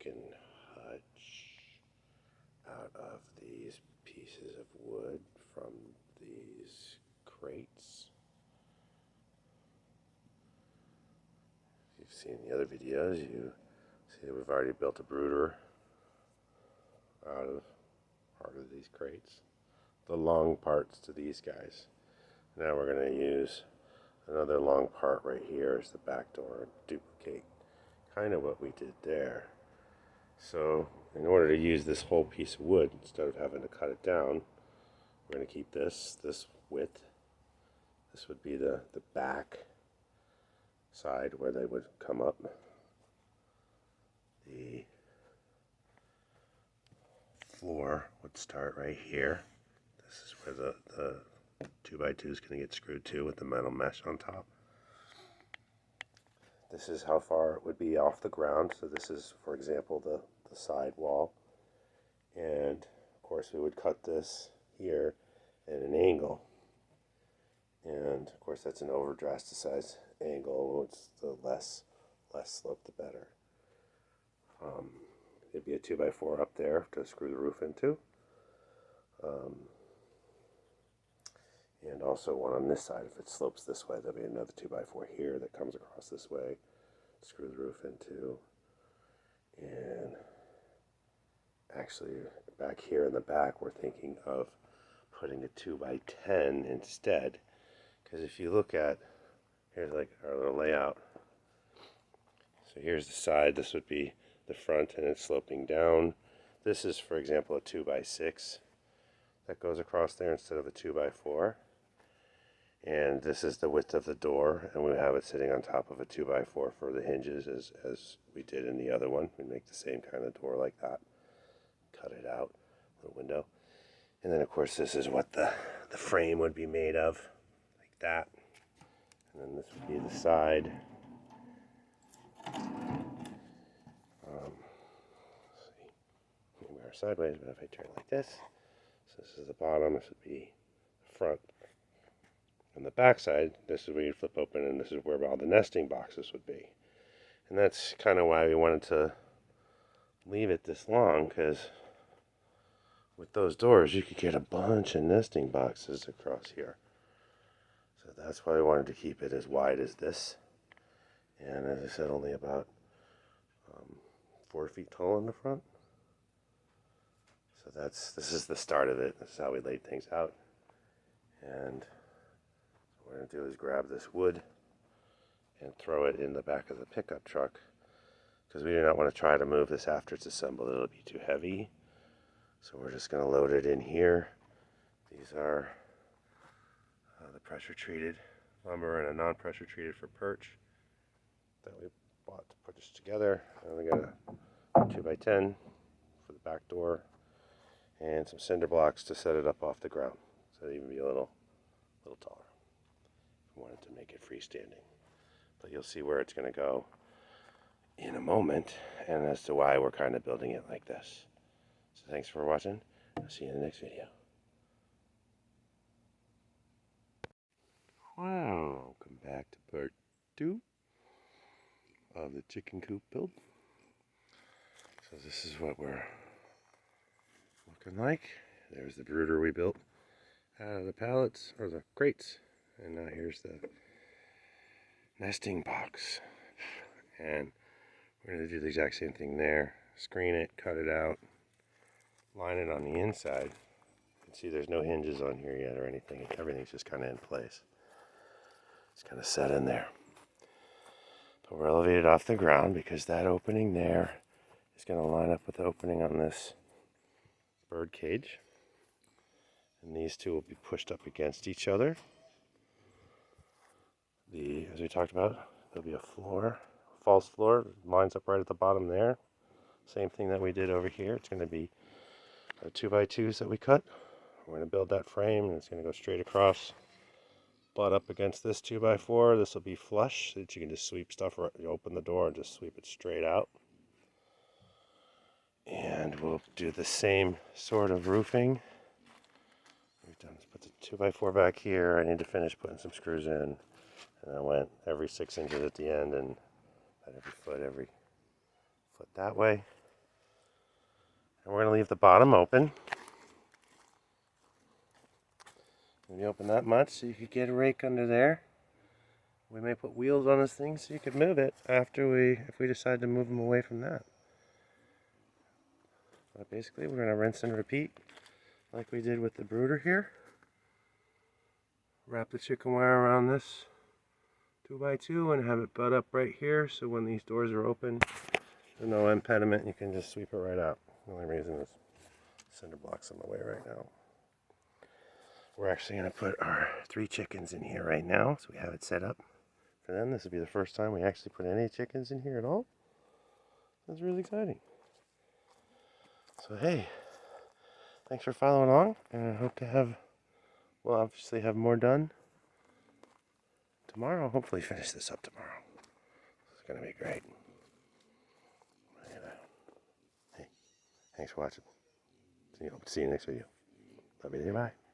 chicken hutch out of these pieces of wood from these crates. If you've seen the other videos, you see that we've already built a brooder out of part of these crates. The long parts to these guys. Now we're going to use another long part right here as the back door and duplicate kind of what we did there. So in order to use this whole piece of wood, instead of having to cut it down, we're going to keep this width. This would be the back side where they would come up. The floor would start right here. This is where the 2x2 is going to get screwed to with the metal mesh on top. This is how far it would be off the ground. So this is, for example, the side wall. And of course we would cut this here at an angle. And of course that's an over-drasticized angle. It's the less slope, the better. There'd be a 2x4 up there to screw the roof into. And also one on this side. If it slopes this way, there'll be another 2x4 here that comes across this way, screw the roof into. And actually, back here in the back, we're thinking of putting a 2x10 instead. Because if you look at, here's like our little layout. So here's the side, this would be the front, and it's sloping down. This is, for example, a 2x6 that goes across there instead of a 2x4. And this is the width of the door, and we have it sitting on top of a 2x4 for the hinges as we did in the other one. We make the same kind of door like that. Cut it out, the window. And then of course this is what the frame would be made of, like that. And then this would be the side. Let's see, we are sideways, but if I turn like this, so this is the bottom, this would be the front. On the back side, this is where you flip open, and this is where all the nesting boxes would be. And that's kind of why we wanted to leave it this long, because with those doors you could get a bunch of nesting boxes across here. So that's why we wanted to keep it as wide as this. And as I said, only about 4 feet tall in the front. So this is the start of it. This is how we laid things out. And what we're going to do is grab this wood and throw it in the back of the pickup truck, because we do not want to try to move this after it's assembled. It'll be too heavy. So we're just going to load it in here. These are the pressure treated lumber and a non-pressure treated for perch that we bought to put this together. And we got a 2x10 for the back door and some cinder blocks to set it up off the ground, so it'll even be a little taller. We wanted to make it freestanding, but you'll see where it's going to go in a moment, and as to why we're kind of building it like this. So thanks for watching. I'll see you in the next video. Wow, welcome back to part 2 of the chicken coop build. So this is what we're looking like. There's the brooder we built out of the pallets, or the crates. And now here's the nesting box. And we're going to do the exact same thing there. Screen it, cut it out, line it on the inside. You can see there's no hinges on here yet or anything. Everything's just kind of in place. It's kind of set in there. But we're elevated off the ground because that opening there is going to line up with the opening on this bird cage. And these two will be pushed up against each other. As we talked about, there'll be a floor, false floor, lines up right at the bottom there. Same thing that we did over here. It's going to be 2x2s that we cut. We're going to build that frame, and it's going to go straight across, butt up against this 2x4. This will be flush, so that you can just sweep stuff, you open the door and just sweep it straight out. And we'll do the same sort of roofing. We've done, let's put the 2x4 back here. I need to finish putting some screws in. And I went every 6 inches at the end, and every foot that way. And we're going to leave the bottom open. When you open that much, so you could get a rake under there. We may put wheels on this thing so you could move it if we decide to move them away from that. But basically, we're going to rinse and repeat like we did with the brooder here. Wrap the chicken wire around this 2x2 and have it butt up right here, so when these doors are open, there's no impediment, you can just sweep it right out. The only reason is cinder blocks in the way right now. We're actually going to put our 3 chickens in here right now, so we have it set up for them. This will be the first time we actually put any chickens in here at all. That's really exciting. So hey, thanks for following along, and I hope to obviously have more done tomorrow. Hopefully finish this up tomorrow. It's going to be great. Hey, thanks for watching. Hope to see you next video. Love you. Bye.